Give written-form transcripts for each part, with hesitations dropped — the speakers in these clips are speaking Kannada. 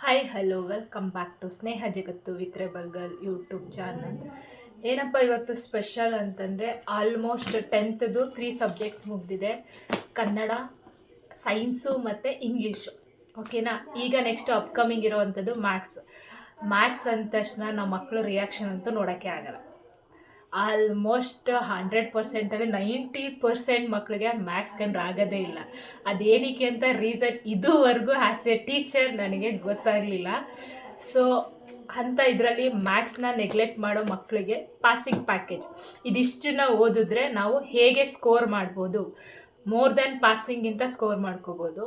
Hi hello welcome back to Sneha Jagattu with rebel girl YouTube channel. ಏನಪ್ಪ ಇವತ್ತು ಸ್ಪೆಷಲ್ ಅಂತಂದರೆ ಆಲ್ಮೋಸ್ಟ್ 10th 3 ಸಬ್ಜೆಕ್ಟ್ಸ್ ಮುಗಿದಿದೆ, ಕನ್ನಡ, ಸೈನ್ಸು ಮತ್ತು ಇಂಗ್ಲೀಷು. ಓಕೆನಾ. ಈಗ ನೆಕ್ಸ್ಟ್ ಅಪ್ಕಮಿಂಗ್ ಇರೋವಂಥದ್ದು ಮ್ಯಾಥ್ಸ್ ಅಂದ ತಕ್ಷಣ ನಮ್ಮ ಮಕ್ಕಳು ರಿಯಾಕ್ಷನ್ ಅಂತೂ ನೋಡೋಕ್ಕೆ ಆಗಲ್ಲ. ಆಲ್ಮೋಸ್ಟ್ 100%ಅಲ್ಲಿ 90% ಮಕ್ಕಳಿಗೆ ಮ್ಯಾಥ್ಸ್ ಕಂಡ್ರೆ ಆಗೋದೇ ಇಲ್ಲ. ಅದೇನಕ್ಕೆ ಅಂತ ರೀಸನ್ ಇದುವರೆಗೂ ಆ್ಯಸ್ ಎ ಟೀಚರ್ ನನಗೆ ಗೊತ್ತಾಗಲಿಲ್ಲ. ಸೊ ಅಂಥ ಇದರಲ್ಲಿ ಮ್ಯಾಥ್ಸ್ನ ನೆಗ್ಲೆಕ್ಟ್ ಮಾಡೋ ಮಕ್ಕಳಿಗೆ ಪಾಸಿಂಗ್ ಪ್ಯಾಕೇಜ್ ಇದಿಷ್ಟನ್ನ ಓದಿದ್ರೆ ನಾವು ಹೇಗೆ ಸ್ಕೋರ್ ಮಾಡ್ಬೋದು, ಮೋರ್ ದೆನ್ ಪಾಸಿಂಗಿಂತ ಸ್ಕೋರ್ ಮಾಡ್ಕೋಬೋದು.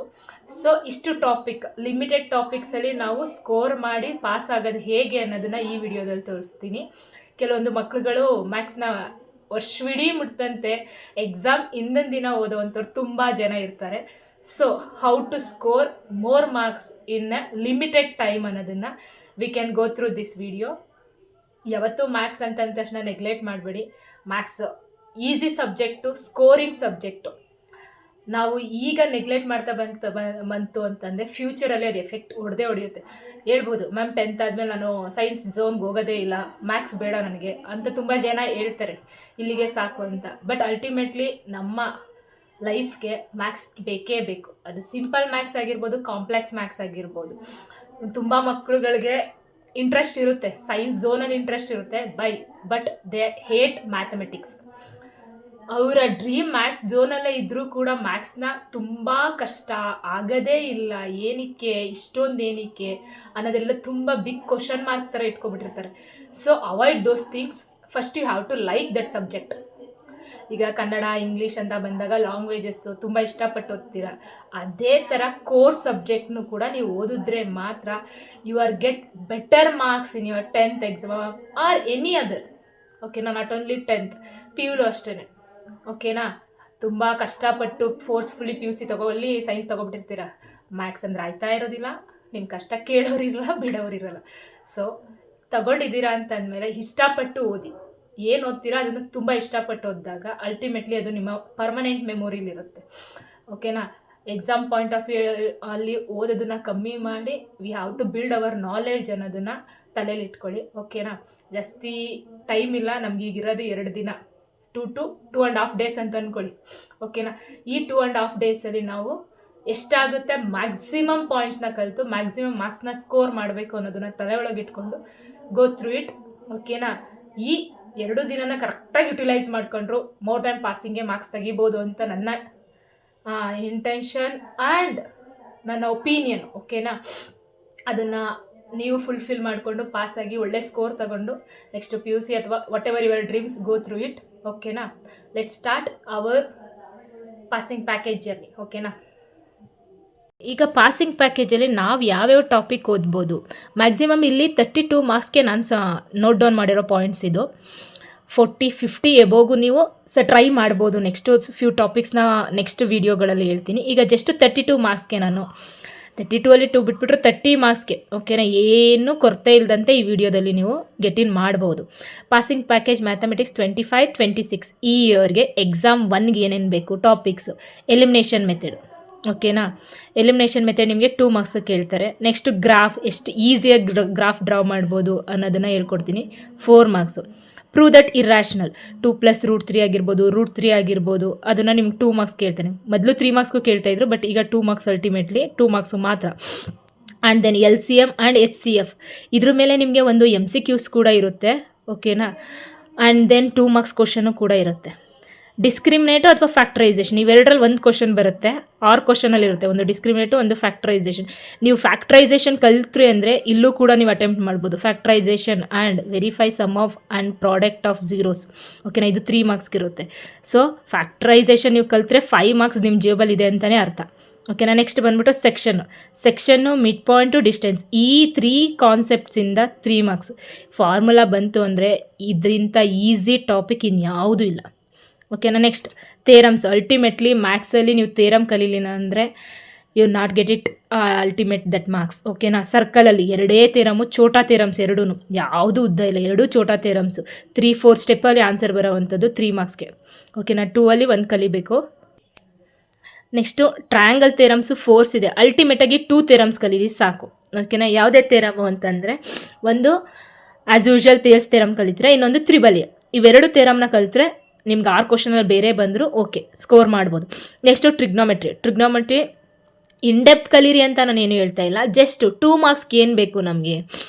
ಸೊ ಇಷ್ಟು ಟಾಪಿಕ್, ಲಿಮಿಟೆಡ್ ಟಾಪಿಕ್ಸಲ್ಲಿ ನಾವು ಸ್ಕೋರ್ ಮಾಡಿ ಪಾಸ್ ಆಗೋದು ಹೇಗೆ ಅನ್ನೋದನ್ನು ಈ ವಿಡಿಯೋದಲ್ಲಿ ತೋರಿಸ್ತೀನಿ. ಕೆಲವೊಂದು ಮಕ್ಕಳುಗಳು ಮ್ಯಾಥ್ಸ್ನ ವರ್ಷವಿಡೀ ಮುಟ್ತಂತೆ ಎಕ್ಸಾಮ್ ಹಿಂದಿನ ದಿನ ಓದೋವಂಥವ್ರು ತುಂಬ ಜನ ಇರ್ತಾರೆ. So how to score more marks in a limited time ಅನ್ನೋದನ್ನು we can go through this video. ಯಾವತ್ತೂ ಮ್ಯಾಥ್ಸ್ ಅಂತಂದ ತಕ್ಷಣ ನೆಗ್ಲೆಕ್ಟ್ ಮಾಡಬೇಡಿ. Maths easy subject, scoring subject. ನಾವು ಈಗ ನೆಗ್ಲೆಕ್ಟ್ ಮಾಡ್ತಾ ಬಂತು ಅಂತಂದರೆ ಫ್ಯೂಚರಲ್ಲಿ ಅದು ಎಫೆಕ್ಟ್ ಹೊಡೆಯುತ್ತೆ. ಹೇಳ್ಬೋದು, ಮ್ಯಾಮ್ 10th ಆದಮೇಲೆ ನಾನು ಸೈನ್ಸ್ ಝೋನ್ಗೆ ಹೋಗೋದೇ ಇಲ್ಲ, ಮ್ಯಾಥ್ಸ್ ಬೇಡ ನನಗೆ ಅಂತ ತುಂಬ ಜನ ಹೇಳ್ತಾರೆ, ಇಲ್ಲಿಗೆ ಸಾಕು ಅಂತ. ಬಟ್ ಅಲ್ಟಿಮೇಟ್ಲಿ ನಮ್ಮ ಲೈಫ್ಗೆ ಮ್ಯಾಥ್ಸ್ ಬೇಕೇ ಬೇಕು. ಅದು ಸಿಂಪಲ್ ಮ್ಯಾಥ್ಸ್ ಆಗಿರ್ಬೋದು, ಕಾಂಪ್ಲೆಕ್ಸ್ ಮ್ಯಾಥ್ಸ್ ಆಗಿರ್ಬೋದು. ತುಂಬ ಮಕ್ಕಳುಗಳಿಗೆ ಇಂಟ್ರೆಸ್ಟ್ ಇರುತ್ತೆ, ಸೈನ್ಸ್ ಝೋನಲ್ಲಿ ಇಂಟ್ರೆಸ್ಟ್ ಇರುತ್ತೆ, ಬಟ್ ದೇ ಹೇಟ್ ಮ್ಯಾಥಮೆಟಿಕ್ಸ್. ಅವರ ಡ್ರೀಮ್ ಮ್ಯಾಥ್ಸ್ ಝೋನಲ್ಲೇ ಇದ್ದರೂ ಕೂಡ ಮ್ಯಾಥ್ಸ್ನ ತುಂಬ ಕಷ್ಟ, ಆಗೋದೇ ಇಲ್ಲ, ಏನಕ್ಕೆ ಇಷ್ಟೊಂದು ಏನಕ್ಕೆ ಅನ್ನೋದೆಲ್ಲ ತುಂಬ ಬಿಗ್ ಕ್ವಶನ್ ಮಾರ್ಕ್ ಥರ ಇಟ್ಕೊಬಿಟ್ಟಿರ್ತಾರೆ. So avoid those things. First you have to like that subject. ಈಗ ಕನ್ನಡ, ಇಂಗ್ಲೀಷ್ ಅಂತ ಬಂದಾಗ ಲ್ಯಾಂಗ್ವೇಜಸ್ಸು ತುಂಬ ಇಷ್ಟಪಟ್ಟು ಓದ್ತೀರ. ಅದೇ ಥರ ಕೋರ್ಸ್ ಸಬ್ಜೆಕ್ಟ್ನು ಕೂಡ ನೀವು ಓದಿದ್ರೆ ಮಾತ್ರ you are get better marks in your 10th exam or any other. ಓಕೆನಾ. ನಾಟ್ ಓನ್ಲಿ 10th, PU ಅಷ್ಟೇ. ಓಕೆನಾ. ತುಂಬ ಕಷ್ಟಪಟ್ಟು ಫೋರ್ಸ್ಫುಲಿ PUC ತಗೊಳ್ಳಿ ಸೈನ್ಸ್ ತೊಗೊಬಿಟ್ಟಿರ್ತೀರ. ಮ್ಯಾಥ್ಸ್ ಅಂದ್ರೆ ಆಯ್ತಾ ಇರೋದಿಲ್ಲ, ನಿಮ್ಮ ಕಷ್ಟ ಕೇಳೋರಿರಲ್ಲ, ಬಿಡೋರಿರಲ್ಲ. ಸೊ ತಗೊಂಡಿದ್ದೀರಾ ಅಂತಂದಮೇಲೆ ಇಷ್ಟಪಟ್ಟು ಓದಿ. ಏನು ಓದ್ತೀರಾ ಅದನ್ನು ತುಂಬ ಇಷ್ಟಪಟ್ಟು ಓದಿದಾಗ ಅಲ್ಟಿಮೇಟ್ಲಿ ಅದು ನಿಮ್ಮ ಪರ್ಮನೆಂಟ್ ಮೆಮೊರಿಲಿರುತ್ತೆ. ಓಕೆನಾ. ಎಕ್ಸಾಮ್ ಪಾಯಿಂಟ್ ಆಫ್ ವ್ಯೂ ಅಲ್ಲಿ ಓದೋದನ್ನು ಕಮ್ಮಿ ಮಾಡಿ we have to build our knowledge ಅನ್ನೋದನ್ನು ತಲೆಯಲ್ಲಿ ಇಟ್ಕೊಳ್ಳಿ. ಓಕೆನಾ. ಜಾಸ್ತಿ ಟೈಮ್ ಇಲ್ಲ ನಮ್ಗೆ, ಈಗಿರೋದು 2 ದಿನ, 2.5 days ಅಂತ ಅಂದ್ಕೊಳ್ಳಿ. ಓಕೆನಾ. ಈ 2.5 days ನಾವು ಎಷ್ಟಾಗುತ್ತೆ ಮ್ಯಾಕ್ಸಿಮಮ್ ಪಾಯಿಂಟ್ಸ್ನ ಕಲಿತು ಮ್ಯಾಕ್ಸಿಮಮ್ ಮಾರ್ಕ್ಸ್ನ ಸ್ಕೋರ್ ಮಾಡಬೇಕು ಅನ್ನೋದನ್ನ ತಲೆ ಒಳಗೆ ಇಟ್ಕೊಂಡು ಗೋ ಥ್ರೂ ಇಟ್. ಓಕೆನಾ. ಈ 2 ದಿನನ ಕರೆಕ್ಟಾಗಿ ಯುಟಿಲೈಸ್ ಮಾಡಿಕೊಂಡ್ರು ಮೋರ್ ದ್ಯಾನ್ ಪಾಸಿಂಗ್ಗೆ ಮಾರ್ಕ್ಸ್ ತೆಗಿಬೋದು ಅಂತ ನನ್ನ ಇಂಟೆನ್ಷನ್ ಆ್ಯಂಡ್ ನನ್ನ ಒಪಿನಿಯನ್. ಓಕೆನಾ. ಅದನ್ನು ನೀವು ಫುಲ್ಫಿಲ್ ಮಾಡಿಕೊಂಡು ಪಾಸಾಗಿ ಒಳ್ಳೆ ಸ್ಕೋರ್ ತಗೊಂಡು ನೆಕ್ಸ್ಟ್ PUC ಅಥವಾ whatever your dreams go through it. ಓಕೆನಾ. Let start our passing package journey. ಓಕೆನಾ. ಈಗ ಪಾಸಿಂಗ್ ಪ್ಯಾಕೇಜಲ್ಲಿ ನಾವು ಯಾವ್ಯಾವ ಟಾಪಿಕ್ ಓದ್ಬೋದು, ಮ್ಯಾಕ್ಸಿಮಮ್ ಇಲ್ಲಿ 32 ಮಾರ್ಕ್ಸ್ಗೆ ನಾನು ನೋಟ್ ಡೌನ್ ಮಾಡಿರೋ ಪಾಯಿಂಟ್ಸ್ ಇದು. 40-50 ಎಬೋಗು ನೀವು ಟ್ರೈ ಮಾಡ್ಬೋದು. ನೆಕ್ಸ್ಟು ಫ್ಯೂ ಟಾಪಿಕ್ಸ್ನ ನೆಕ್ಸ್ಟ್ ವೀಡಿಯೋಗಳಲ್ಲಿ ಹೇಳ್ತೀನಿ. ಈಗ ಜಸ್ಟ್ 32 ಮಾರ್ಕ್ಸ್ಗೆ ನಾನು 32ಅಲ್ಲಿ 2 ಬಿಟ್ಬಿಟ್ರೆ 30 ಮಾರ್ಕ್ಸ್ಗೆ. ಓಕೆನಾ. ಏನೂ ಕೊರತೆ ಇಲ್ಲದಂತೆ ಈ ವಿಡಿಯೋದಲ್ಲಿ ನೀವು ಗೆಟ್ ಇನ್ ಮಾಡ್ಬೋದು. ಪಾಸಿಂಗ್ ಪ್ಯಾಕೇಜ್ ಮ್ಯಾಥಮೆಟಿಕ್ಸ್ 25-26 ಈ ಇಯರ್ಗೆ ಎಕ್ಸಾಮ್ 1ಗೆ ಏನೇನು ಬೇಕು ಟಾಪಿಕ್ಸ್. Elimination method. ಓಕೆನಾ. ಎಲಿಮಿನೇಷನ್ ಮೆಥಡ್ ನಿಮಗೆ 2 ಮಾರ್ಕ್ಸ್ ಕೇಳ್ತಾರೆ. ನೆಕ್ಸ್ಟ್ ಗ್ರಾಫ್, ಎಷ್ಟು ಈಸಿಯಾಗಿ ಗ್ರಾಫ್ ಡ್ರಾ ಮಾಡ್ಬೋದು ಅನ್ನೋದನ್ನು ಹೇಳ್ಕೊಡ್ತೀನಿ, 4 ಮಾರ್ಕ್ಸು. ಪ್ರೂವ್ ದಟ್ ಇರ್ಯಾಷನಲ್ 2 + √3 ಆಗಿರ್ಬೋದು, √3 ಆಗಿರ್ಬೋದು, ಅದನ್ನು ನಿಮ್ಗೆ 2 ಮಾರ್ಕ್ಸ್ ಕೇಳ್ತಾನೆ. ಮೊದಲು 3 ಮಾರ್ಕ್ಸ್ಗೂ ಕೇಳ್ತಾಯಿದ್ರು, ಬಟ್ ಈಗ 2 ಮಾರ್ಕ್ಸ್, ಅಲ್ಟಿಮೇಟ್ಲಿ 2 ಮಾರ್ಕ್ಸು ಮಾತ್ರ. And then LCM and HCF ಇದ್ರ ಮೇಲೆ ನಿಮಗೆ ಒಂದು MCQs ಕೂಡ ಇರುತ್ತೆ. ಓಕೆನಾ. ಆ್ಯಂಡ್ ದೆನ್ 2 ಮಾರ್ಕ್ಸ್ ಕ್ವಶನು ಕೂಡ ಇರುತ್ತೆ. ಡಿಸ್ಕ್ರಿಮಿನೇಟು ಅಥವಾ ಫ್ಯಾಕ್ಟ್ರೈಸೇಷನ್ ಇವೆರಡರಲ್ಲಿ ಒಂದು ಕ್ವಶನ್ ಬರುತ್ತೆ, 6 ಕ್ವಶನಲ್ಲಿ ಇರುತ್ತೆ. ಒಂದು ಡಿಸ್ಕ್ರಿಮಿನೇಟು, ಒಂದು ಫ್ಯಾಕ್ಟ್ರೈಸೇಷನ್. ನೀವು ಫ್ಯಾಕ್ಟ್ರೈಸೇಷನ್ ಕಲ್ತ್ರಿ ಅಂದರೆ ಇಲ್ಲೂ ಕೂಡ ನೀವು ಅಟೆಂಪ್ಟ್ ಮಾಡ್ಬೋದು. Factorisation and verify sum of and product of zeros. ಓಕೆನಾ. ಇದು 3 ಮಾರ್ಕ್ಸ್ಗೆ ಇರುತ್ತೆ. ಸೊ ಫ್ಯಾಕ್ಟ್ರೈಸೇಷನ್ ನೀವು ಕಲ್ತ್ರೆ 5 ಮಾರ್ಕ್ಸ್ ನಿಮ್ಮ ಜೇಬಲ್ಲಿ ಇದೆ ಅಂತಲೇ ಅರ್ಥ. ಓಕೆನಾ. ನೆಕ್ಸ್ಟ್ ಬಂದ್ಬಿಟ್ಟು ಸೆಕ್ಷನ್ನು ಮಿಡ್ ಪಾಯಿಂಟು ಡಿಸ್ಟೆನ್ಸ್. ಈ 3 ಕಾನ್ಸೆಪ್ಟ್ಸಿಂದ 3 ಮಾರ್ಕ್ಸ್. ಫಾರ್ಮುಲಾ ಬಂತು ಅಂದರೆ ಇದರಿಂದ ಈಸಿ ಟಾಪಿಕ್ ಇನ್ಯಾವುದೂ ಇಲ್ಲ. ಓಕೆನಾ. Next theorems. ಅಲ್ಟಿಮೇಟ್ಲಿ ಮ್ಯಾಥ್ಸಲ್ಲಿ ನೀವು ಥೇರಮ್ ಕಲೀಲಿಲ್ಲ ಅಂದರೆ you not get it ultimate that marks. ಓಕೆನಾ. ಸರ್ಕಲಲ್ಲಿ 2 ಥೇರಮು, ಚೋಟಾ ಥೇರಮ್ಸ್, ಎರಡೂ ಯಾವುದೂ ಉದ್ದ ಇಲ್ಲ, 2 ಚೋಟಾ ಥೇರಮ್ಸು. 3-4 ಸ್ಟೆಪ್ಪಲ್ಲಿ ಆನ್ಸರ್ ಬರೋವಂಥದ್ದು 3 ಮಾರ್ಕ್ಸ್ಗೆ. ಓಕೆನಾ. 2 ಅಲ್ಲಿ 1 ಕಲಿಬೇಕು. ನೆಕ್ಸ್ಟು ಟ್ರಯಾಂಗಲ್ ಥೇರಮ್ಸು ಫೋರ್ಸ್ ಇದೆ. ಅಲ್ಟಿಮೇಟಾಗಿ 2 ಥೇರಮ್ಸ್ ಕಲೀರಿ ಸಾಕು. ಓಕೆನಾ. ಯಾವುದೇ ಥೇರಮು ಅಂತಂದರೆ ಒಂದು ಆ್ಯಸ್ ಯೂಶುವಲ್ ಥಿಯರ್ಸ್ ಥೇರಮ್ ಕಲಿತ್ರೆ, ಇನ್ನೊಂದು ತ್ರಿಬಲ್ ಎ. ಇವೆರಡು ಥೇರಮ್ನ ಕಲಿತ್ರೆ ನಿಮ್ಗೆ 6 ಕ್ವಶನಲ್ಲಿ ಬೇರೆ ಬಂದರೂ ಓಕೆ ಸ್ಕೋರ್ ಮಾಡ್ಬೋದು. ನೆಕ್ಸ್ಟು ಟ್ರಿಗ್ನೋಮೆಟ್ರಿ ಇನ್ ಡೆಪ್ತ್ ಕಲೀರಿ ಅಂತ ನಾನು ಏನು ಹೇಳ್ತಾ ಇಲ್ಲ, ಜಸ್ಟ್ 2 ಮಾರ್ಕ್ಸ್ಗೆ ಏನು ಬೇಕು ನಮಗೆ.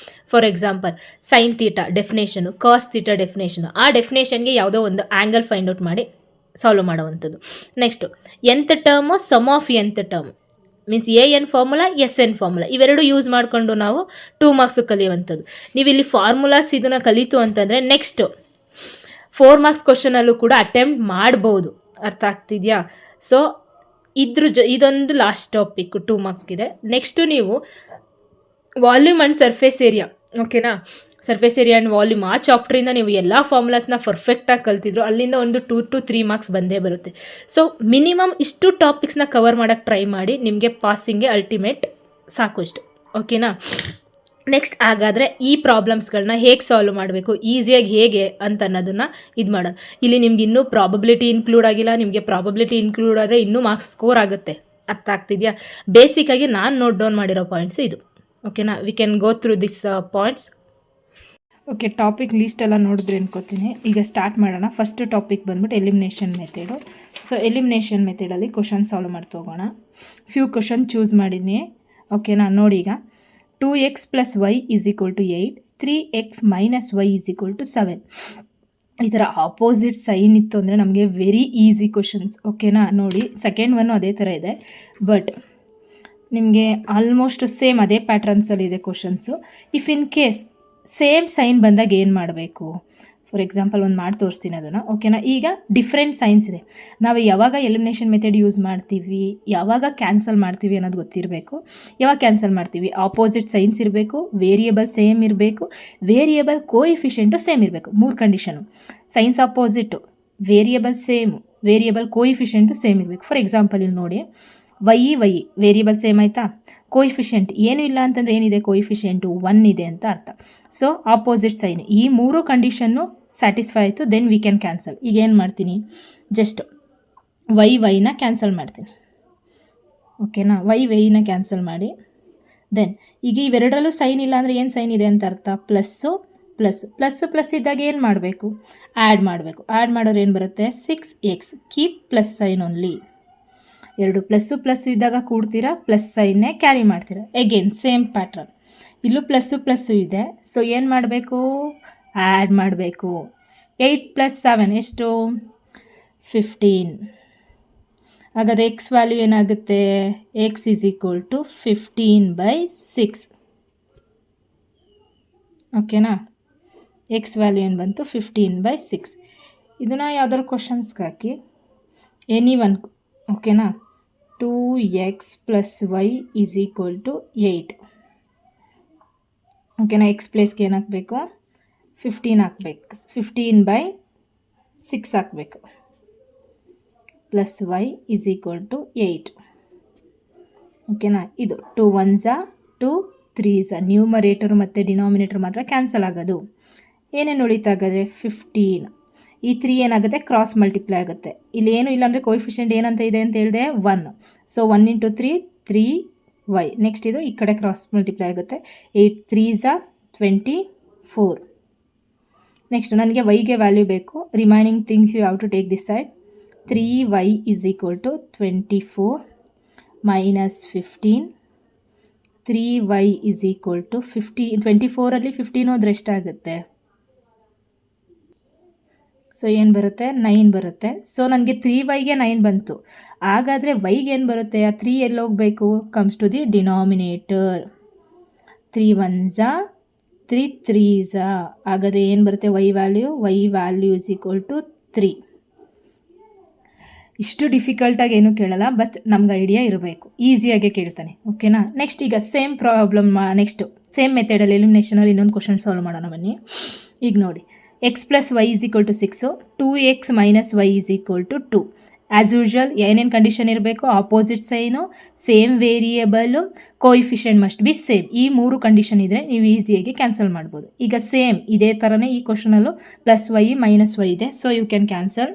For example sine theta definition, cos theta definition, ಆ ಡೆಫಿನೇಷನ್ಗೆ ಯಾವುದೋ ಒಂದು ಆ್ಯಂಗಲ್ ಫೈಂಡ್ ಔಟ್ ಮಾಡಿ ಸಾಲ್ವ್ ಮಾಡುವಂಥದ್ದು. Next nth term sum of nth term means n formula n formula, ಇವೆರಡು ಯೂಸ್ ಮಾಡಿಕೊಂಡು ನಾವು 2 ಮಾರ್ಕ್ಸ್ ಕಲಿಯುವಂಥದ್ದು. ನೀವು ಇಲ್ಲಿ ಫಾರ್ಮುಲಾಸ್ ಇದನ್ನು ಕಲಿತು ಅಂತಂದರೆ ನೆಕ್ಸ್ಟ್ 4 ಮಾರ್ಕ್ಸ್ ಕ್ವಶನಲ್ಲೂ ಕೂಡ ಅಟೆಂಪ್ಟ್ ಮಾಡ್ಬೋದು. ಅರ್ಥ ಆಗ್ತಿದೆಯಾ? ಸೊ ಇದೊಂದು ಲಾಸ್ಟ್ ಟಾಪಿಕ್ 2 ಮಾರ್ಕ್ಸ್ಗಿದೆ. ನೆಕ್ಸ್ಟು ನೀವು ವಾಲ್ಯೂಮ್ ಆ್ಯಂಡ್ ಸರ್ಫೇಸ್ ಏರಿಯಾ, ಓಕೆನಾ. ಸರ್ಫೇಸ್ ಏರಿಯಾ ಆ್ಯಂಡ್ ವಾಲ್ಯೂಮ್ ಆ ಚಾಪ್ಟ್ರಿಂದ ನೀವು ಎಲ್ಲ ಫಾರ್ಮುಲಾಸ್ನ ಪರ್ಫೆಕ್ಟಾಗಿ ಕಲ್ತಿದ್ರು, ಅಲ್ಲಿಂದ ಒಂದು 2 to 3 ಮಾರ್ಕ್ಸ್ ಬಂದೇ ಬರುತ್ತೆ. ಸೊ ಮಿನಿಮಮ್ ಇಷ್ಟು ಟಾಪಿಕ್ಸ್ನ ಕವರ್ ಮಾಡೋಕ್ಕೆ ಟ್ರೈ ಮಾಡಿ, ನಿಮಗೆ ಪಾಸಿಂಗ್ಗೆ ಅಲ್ಟಿಮೇಟ್ ಸಾಕು ಇಷ್ಟು. ಓಕೆನಾ. ನೆಕ್ಸ್ಟ್ ಹಾಗಾದರೆ ಈ ಪ್ರಾಬ್ಲಮ್ಸ್ಗಳನ್ನ ಹೇಗೆ ಸಾಲ್ವ್ ಮಾಡಬೇಕು, ಈಸಿಯಾಗಿ ಹೇಗೆ ಅಂತ ಅನ್ನೋದನ್ನು ಇದು ಮಾಡೋಣ. ಇಲ್ಲಿ ನಿಮ್ಗೆ ಇನ್ನೂ ಪ್ರಾಬಬಿಲಿಟಿ ಇನ್ಕ್ಲೂಡ್ ಆಗಿಲ್ಲ. ನಿಮಗೆ ಪ್ರಾಬಬಿಲಿಟಿ ಇನ್ಕ್ಲೂಡ್ ಆದರೆ ಇನ್ನೂ ಮಾರ್ಕ್ಸ್ ಸ್ಕೋರ್ ಆಗುತ್ತೆ. ಅರ್ಥ ಆಗ್ತಿದೆಯಾ? ಬೇಸಿಕ್ಕಾಗಿ ನಾನು ನೋಟ್ ಡೌನ್ ಮಾಡಿರೋ ಪಾಯಿಂಟ್ಸು ಇದು. ಓಕೆನಾ. We can go through this points. Okay, topic list ಎಲ್ಲ ನೋಡಿದ್ರೆ ಅನ್ಕೋತೀನಿ. ಈಗ ಸ್ಟಾರ್ಟ್ ಮಾಡೋಣ. ಫಸ್ಟ್ ಟಾಪಿಕ್ ಬಂದ್ಬಿಟ್ಟು ಎಲಿಮಿನೇಷನ್ ಮೆಥಡು. ಸೊ ಎಲಿಮಿನೇಷನ್ ಮೆಥಡಲ್ಲಿ ಕ್ವಶನ್ ಸಾಲ್ವ್ ಮಾಡ್ತಾ ಹೋಗೋಣ. ಫ್ಯೂ ಕ್ವಶನ್ ಚೂಸ್ ಮಾಡಿದ್ದೀನಿ. ಓಕೆನಾ. ನೋಡಿ, ಈಗ 2x + y = 8, 3x - y = 7. ಈ ಥರ ಆಪೋಸಿಟ್ ಸೈನ್ ಇತ್ತು ಅಂದರೆ ನಮಗೆ ವೆರಿ ಈಸಿ ಕ್ವಶನ್ಸ್. ಓಕೆನಾ. ನೋಡಿ, ಸೆಕೆಂಡ್ ಒನ್ನು ಅದೇ ಥರ ಇದೆ, ಬಟ್ ನಿಮಗೆ ಆಲ್ಮೋಸ್ಟ್ ಸೇಮ್ ಅದೇ ಪ್ಯಾಟ್ರನ್ಸಲ್ಲಿದೆ questions. If in case same sign ಬಂದಾಗ ಏನು ಮಾಡಬೇಕು? ಫಾರ್ ಎಕ್ಸಾಂಪಲ್ ಒಂದು ಮಾಡಿ ತೋರಿಸ್ತೀನಿ ಅದನ್ನು. ಓಕೆನಾ. ಈಗ ಡಿಫ್ರೆಂಟ್ ಸೈನ್ಸ್ ಇದೆ. ನಾವು ಯಾವಾಗ ಎಲಿಮಿನೇಷನ್ ಮೆಥಡ್ ಯೂಸ್ ಮಾಡ್ತೀವಿ, ಯಾವಾಗ ಕ್ಯಾನ್ಸಲ್ ಮಾಡ್ತೀವಿ ಅನ್ನೋದು ಗೊತ್ತಿರಬೇಕು. ಯಾವಾಗ ಕ್ಯಾನ್ಸಲ್ ಮಾಡ್ತೀವಿ? ಆಪೋಸಿಟ್ ಸೈನ್ಸ್ ಇರಬೇಕು, ವೇರಿಯೇಬಲ್ ಸೇಮ್ ಇರಬೇಕು, ವೇರಿಯೇಬಲ್ ಕೋಎಫಿಷಿಯೆಂಟು ಸೇಮ್ ಇರಬೇಕು. 3 condition. Signs opposite, variable same, variable coefficient same ಇರಬೇಕು. ಫಾರ್ ಎಕ್ಸಾಂಪಲ್ ಇಲ್ಲಿ ನೋಡಿ, ವೈ ವೇರಿಯೇಬಲ್ ಸೇಮ್ ಆಯಿತಾ. ಕೋಎಫಿಷಿಯೆಂಟ್ ಏನೂ ಇಲ್ಲ ಅಂತಂದರೆ ಏನಿದೆ? ಕೋಎಫಿಷಿಯೆಂಟು 1 ಇದೆ ಅಂತ ಅರ್ಥ. ಸೊ ಆಪೋಸಿಟ್ ಸೈನ್, ಈ 3 ಕಂಡೀಷನ್ನು ಸ್ಯಾಟಿಸ್ಫೈ ಆಯಿತು, ದೆನ್ ವಿ ಕ್ಯಾನ್ ಕ್ಯಾನ್ಸಲ್. ಈಗ ಏನು ಮಾಡ್ತೀನಿ? ಜಸ್ಟ್ ವೈನ ಕ್ಯಾನ್ಸಲ್ ಮಾಡ್ತೀನಿ. ಓಕೆನಾ. ವೈನ ಕ್ಯಾನ್ಸಲ್ ಮಾಡಿ, ದೆನ್ ಈಗ ಇವೆರಡರಲ್ಲೂ ಸೈನ್ ಇಲ್ಲ ಅಂದರೆ ಏನು ಸೈನ್ ಇದೆ ಅಂತ ಅರ್ಥ? ಪ್ಲಸ್ ಇದ್ದಾಗ ಏನು ಮಾಡಬೇಕು? ಆ್ಯಡ್ ಮಾಡಬೇಕು. ಆ್ಯಡ್ ಮಾಡೋರು ಏನು ಬರುತ್ತೆ? 6x. Keep plus sign only. 2 plus ಇದ್ದಾಗ ಕೂಡ್ತೀರಾ, ಪ್ಲಸ್ ಸೈನ್ನೇ ಕ್ಯಾರಿ ಮಾಡ್ತೀರಾ. Again same pattern. ಇಲ್ಲೂ ಪ್ಲಸ್ಸು ಇದೆ. ಸೊ ಏನು ಮಾಡಬೇಕು? ಆ್ಯಡ್ ಮಾಡಬೇಕು. 8 + 7 ಎಷ್ಟು? 15. ಹಾಗಾದರೆ ಎಕ್ಸ್ ವ್ಯಾಲ್ಯೂ ಏನಾಗುತ್ತೆ? x = 15/6. ಓಕೆನಾ. ಎಕ್ಸ್ ವ್ಯಾಲ್ಯೂ ಏನು ಬಂತು? 15/6. ಇದನ್ನು ಯಾವ್ದಾದ್ರು ಕ್ವಶನ್ಸ್ಗೆ ಹಾಕಿ, ಎನಿ ಒನ್. ಓಕೆನಾ. 2x + y = 8. ಓಕೆನಾ. ಎಕ್ಸ್ ಪ್ಲೇಸ್ಗೆ ಏನು ಹಾಕಬೇಕು? 15 ಹಾಕಬೇಕು. 15/6 ಹಾಕಬೇಕು. + y = 8. ಓಕೆನಾ. ಇದು 2 1s 2 3s. ನ್ಯೂಮರೇಟರ್ ಮತ್ತು ಡಿನಾಮಿನೇಟರ್ ಮಾತ್ರ ಕ್ಯಾನ್ಸಲ್ ಆಗೋದು. ಏನೇನು ಉಳಿತಾಗಾದ್ರೆ 15. ಈ 3 ಏನಾಗುತ್ತೆ? ಕ್ರಾಸ್ ಮಲ್ಟಿಪ್ಲೈ ಆಗುತ್ತೆ. ಇಲ್ಲಿ ಏನೂ ಇಲ್ಲ ಅಂದರೆ ಕೋಎಫಿಷಿಯೆಂಟ್ ಏನಂತ ಇದೆ ಅಂತ ಹೇಳಿದೆ? 1. So 1 × 3 3y. ನೆಕ್ಸ್ಟ್ ಇದು ಈ ಕಡೆ ಕ್ರಾಸ್ ಮಲ್ಟಿಪ್ಲೈ ಆಗುತ್ತೆ. 8 3s 24. ನೆಕ್ಸ್ಟ್ ನನಗೆ ವೈಗೆ ವ್ಯಾಲ್ಯೂ ಬೇಕು. Remaining things you have to take this side. 3y = 24 - 15. 3y = 15. 24ಅಲ್ಲಿ 15 ಹೋದ್ರೆ ಎಷ್ಟಾಗುತ್ತೆ? ಸೊ ಏನು ಬರುತ್ತೆ? 9 ಬರುತ್ತೆ. ಸೊ ನನಗೆ 3yಗೆ 9 ಬಂತು. ಹಾಗಾದರೆ ವೈಗೆ ಏನು ಬರುತ್ತೆ? ಆ 3 ಎಲ್ಲಿ ಹೋಗಬೇಕು? Comes to the denominator. 3 1s 3 3s. ಹಾಗಾದರೆ ಏನು ಬರುತ್ತೆ? y value = 3. ಇಷ್ಟು ಡಿಫಿಕಲ್ಟಾಗಿ ಏನೂ ಕೇಳಲ್ಲ, ಬಟ್ ನಮ್ಗೆ ಐಡಿಯಾ ಇರಬೇಕು. ಈಸಿಯಾಗೆ ಕೇಳ್ತಾನೆ. ಓಕೆನಾ. ನೆಕ್ಸ್ಟ್ ಈಗ ಸೇಮ್ ಪ್ರಾಬ್ಲಮ್, ನೆಕ್ಸ್ಟು ಸೇಮ್ ಮೆಥಡಲ್ಲಿ ಎಲಿಮಿನೇಷನಲ್ಲಿ ಇನ್ನೊಂದು ಕ್ವಶನ್ ಸಾಲ್ವ್ ಮಾಡೋಣ ಬನ್ನಿ. ಈಗ ನೋಡಿ, x + y = 6, 2x - y = 2. As usual ಏನೇನು ಕಂಡೀಷನ್ ಇರಬೇಕು? Opposite sign, same variable, coefficient must be same. ಈ 3 ಕಂಡೀಷನ್ ಇದ್ದರೆ ನೀವು ಈಸಿಯಾಗಿ ಕ್ಯಾನ್ಸಲ್ ಮಾಡ್ಬೋದು. ಈಗ ಸೇಮ್ ಇದೇ ಥರನೇ ಈ ಕ್ವಶನಲ್ಲೂ +y - y ಇದೆ. So you can cancel.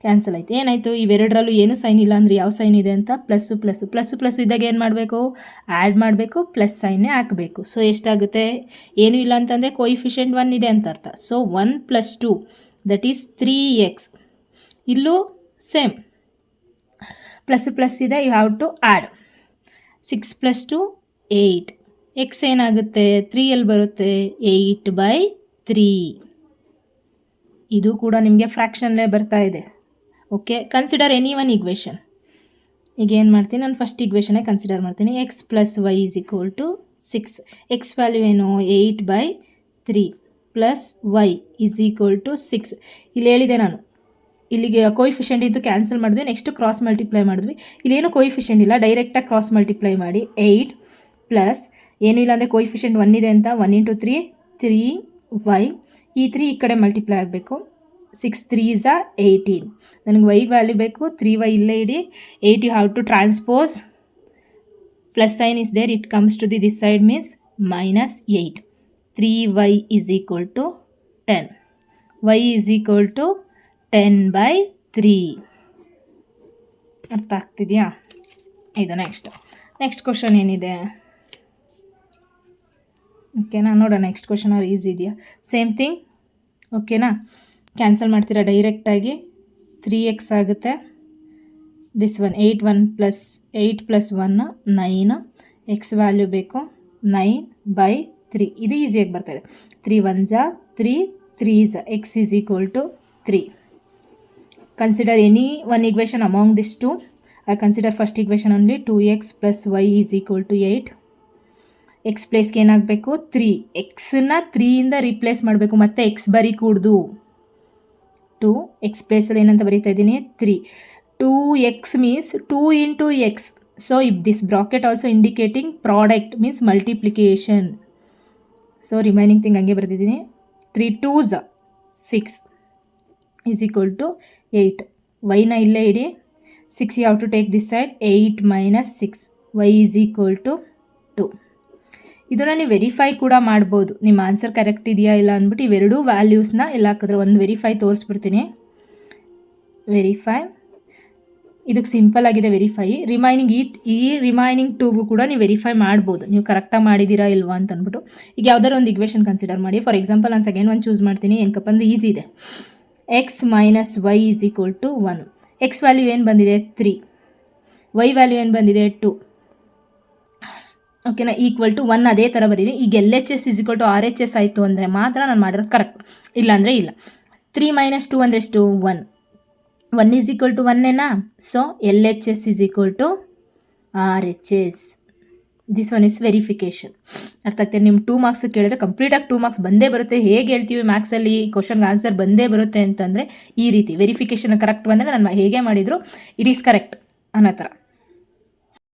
Cancel ಆಯಿತು. ಏನಾಯಿತು, ಇವೆರಡರಲ್ಲೂ ಏನು ಸೈನ್ ಇಲ್ಲ ಅಂದರೆ ಯಾವ ಸೈನ್ ಇದೆ ಅಂತ ಪ್ಲಸ್ಸು ಪ್ಲಸ್ಸು ಪ್ಲಸ್ಸು ಪ್ಲಸ್ಸು ಇದ್ದಾಗ ಏನು ಮಾಡಬೇಕು, ಆ್ಯಡ್ ಮಾಡಬೇಕು, ಪ್ಲಸ್ ಸೈನ್ನೇ ಹಾಕಬೇಕು. ಸೊ ಎಷ್ಟಾಗುತ್ತೆ, ಏನೂ ಇಲ್ಲ ಅಂತಂದರೆ ಕೋಯಿಫಿಷಿಯೆಂಟ್ 1 ಇದೆ ಅಂತ ಅರ್ಥ. So 1 + 2 that is 3x. ಇಲ್ಲೂ ಸೇಮ್ ಪ್ಲಸ್ ಪ್ಲಸ್ ಇದೆ, you have to add. 6 + 2 8. X ಏನಾಗುತ್ತೆ, 3 ಎಲ್ಲಿ ಬರುತ್ತೆ, 8/3. ಇದು ಕೂಡ ನಿಮಗೆ ಫ್ರ್ಯಾಕ್ಷನ್ಲೇ ಬರ್ತಾ ಇದೆ. Okay, consider any one equation. ಈಗ ಏನು ಮಾಡ್ತೀನಿ, ನಾನು ಫಸ್ಟ್ ಈಕ್ವೇಷನ್ನೇ ಕನ್ಸಿಡರ್ ಮಾಡ್ತೀನಿ. x + y = 6. ಎಕ್ಸ್ ವ್ಯಾಲ್ಯೂ ಏನು, 8/3 + y = 6. ಇಲ್ಲಿ ಹೇಳಿದೆ ನಾನು, ಇಲ್ಲಿಗೆ ಕೋಯಿಫಿಷಿಯೆಂಟ್ ಇದ್ದು ಕ್ಯಾನ್ಸಲ್ ಮಾಡಿದ್ವಿ. ನೆಕ್ಸ್ಟ್ ಕ್ರಾಸ್ ಮಲ್ಟಿಪ್ಲೈ ಮಾಡಿದ್ವಿ. ಇಲ್ಲೇನು ಕೋಯಿಫಿಷಿಯೆಂಟ್ ಇಲ್ಲ, ಡೈರೆಕ್ಟಾಗಿ ಕ್ರಾಸ್ ಮಲ್ಟಿಪ್ಲೈ ಮಾಡಿ 8 ಪ್ಲಸ್ ಏನೂ ಇಲ್ಲ ಅಂದರೆ ಕೋಯಿಫಿಷಿಯೆಂಟ್ 1 ಇದೆ ಅಂತ 1 × 3 3y. ಈ 3 ಈ ಕಡೆ ಮಲ್ಟಿಪ್ಲೈ ಆಗಬೇಕು. 6 3s are 18. ನನಗೆ y ವ್ಯಾಲ್ಯೂ ಬೇಕು, 3y ಇಲ್ಲೇ ಇಡಿ. 8 you have to transpose, plus sign is there, it comes to this side means -8. 3y = 10. y = 10/3. ಅರ್ಥ ಆಗ್ತಿದೆಯಾ? ಇದು ನೆಕ್ಸ್ಟ್ ಕ್ವಶನ್ ಏನಿದೆ, ಓಕೆನಾ, ನೋಡೋಣ. ನೆಕ್ಸ್ಟ್ ಕ್ವಶನ್ ಅವ್ರು ಈಸಿ ಇದೆಯಾ, ಸೇಮ್ ಥಿಂಗ್. ಓಕೆನಾ, ಕ್ಯಾನ್ಸಲ್ ಮಾಡ್ತೀರಾ ಡೈರೆಕ್ಟಾಗಿ. 3x ಆಗುತ್ತೆ. This one 8 + 1 9. ಎಕ್ಸ್ ವ್ಯಾಲ್ಯೂ ಬೇಕು 9/3. ಇದು ಈಸಿಯಾಗಿ ಬರ್ತಾಯಿದೆ. 3 1s are 3 3s are x = 3. Consider any one equation among this two. I consider first equation only. 2x + y = 8. X ಪ್ಲೇಸ್ಗೆ ಏನಾಗಬೇಕು, 3. ಎಕ್ಸನ್ನ 3ಇಂದ ರೀಪ್ಲೇಸ್ ಮಾಡಬೇಕು, ಮತ್ತು ಎಕ್ಸ್ ಬರೀ ಕೂಡ್ದು 2. ಎಕ್ಸ್ ಪ್ಲೇಸಲ್ಲಿ ಏನಂತ ಬರೀತಾ ಇದ್ದೀನಿ, 3. 2x means 2 × x. So if this bracket also indicating product means multiplication. So remaining thing ಹಂಗೆ ಬರೆದಿದ್ದೀನಿ. 3 2s 6 = 8. ವೈನ ಇಲ್ಲೇ ಇಡಿ. 6 you have to take this side. 8 - 6 y = 2. ಇದನ್ನು ನೀವು ವೆರಿಫೈ ಕೂಡ ಮಾಡ್ಬೋದು, ನಿಮ್ಮ ಆನ್ಸರ್ ಕರೆಕ್ಟ್ ಇದೆಯಾ ಇಲ್ಲ ಅಂದ್ಬಿಟ್ಟು ಇವೆರಡೂ ವ್ಯಾಲ್ಯೂಸ್ನ ಎಲ್ಲ ಹಾಕಿದ್ರೆ ಒಂದು ವೆರಿಫೈ ತೋರಿಸ್ಬಿಡ್ತೀನಿ. ವೆರಿಫೈ, ಇದಕ್ಕೆ ಸಿಂಪಲ್ ಆಗಿದೆ ವೆರಿಫೈ. ಈ ರಿಮೈನಿಂಗ್ 2ಗೂ ಕೂಡ ನೀವು ವೆರಿಫೈ ಮಾಡ್ಬೋದು, ನೀವು ಕರೆಕ್ಟಾಗಿ ಮಾಡಿದ್ದೀರಾ ಇಲ್ವಾ ಅಂತ ಅಂದ್ಬಿಟ್ಟು. ಈಗ ಯಾವ್ದಾರು ಒಂದು ಈಕ್ವೇಷನ್ ಕನ್ಸಿಡರ್ ಮಾಡಿ. ಫಾರ್ ಎಕ್ಸಾಂಪಲ್ ನಾನು ಸೆಕೆಂಡ್ ಒನ್ ಚೂಸ್ ಮಾಡ್ತೀನಿ. ಏನಕ್ಕಪ್ಪ ಅಂದರೆ ಈಸಿ ಇದೆ. x - y = 1. ಎಕ್ಸ್ ವ್ಯಾಲ್ಯೂ ಏನು ಬಂದಿದೆ, 3. y ವ್ಯಾಲ್ಯೂ ಏನು ಬಂದಿದೆ, 2. ಓಕೆನಾ, = 1 ಅದೇ ಥರ ಬರೀರಿ. ಈಗ LHS = RHS ಆಯಿತು ಅಂದರೆ ಮಾತ್ರ ನಾನು ಮಾಡಿರೋದು ಕರೆಕ್ಟ್, ಇಲ್ಲಾಂದರೆ ಇಲ್ಲ. 3 - 2 ಅಂದರೆ ಎಷ್ಟು, 1. 1 = 1 so LHS = RHS. This one is verification. ಅರ್ಥ ಆಗ್ತದೆ. ನಿಮ್ಮ 2 ಮಾರ್ಕ್ಸ್ ಕೇಳಿದ್ರೆ ಕಂಪ್ಲೀಟಾಗಿ 2 ಮಾರ್ಕ್ಸ್ ಬಂದೇ ಬರುತ್ತೆ. ಹೇಗೆ ಹೇಳ್ತೀವಿ ಮ್ಯಾಥ್ಸಲ್ಲಿ ಕ್ವಶನ್ಗೆ ಆನ್ಸರ್ ಬಂದೇ ಬರುತ್ತೆ ಅಂತಂದರೆ ಈ ರೀತಿ ವೆರಿಫಿಕೇಷನ್ ಕರೆಕ್ಟ್ ಬಂದರೆ ನಾನು ಹೇಗೆ ಮಾಡಿದ್ರು ಇಟ್ ಈಸ್ ಕರೆಕ್ಟ್ ಅನ್ನೋ ಥರ.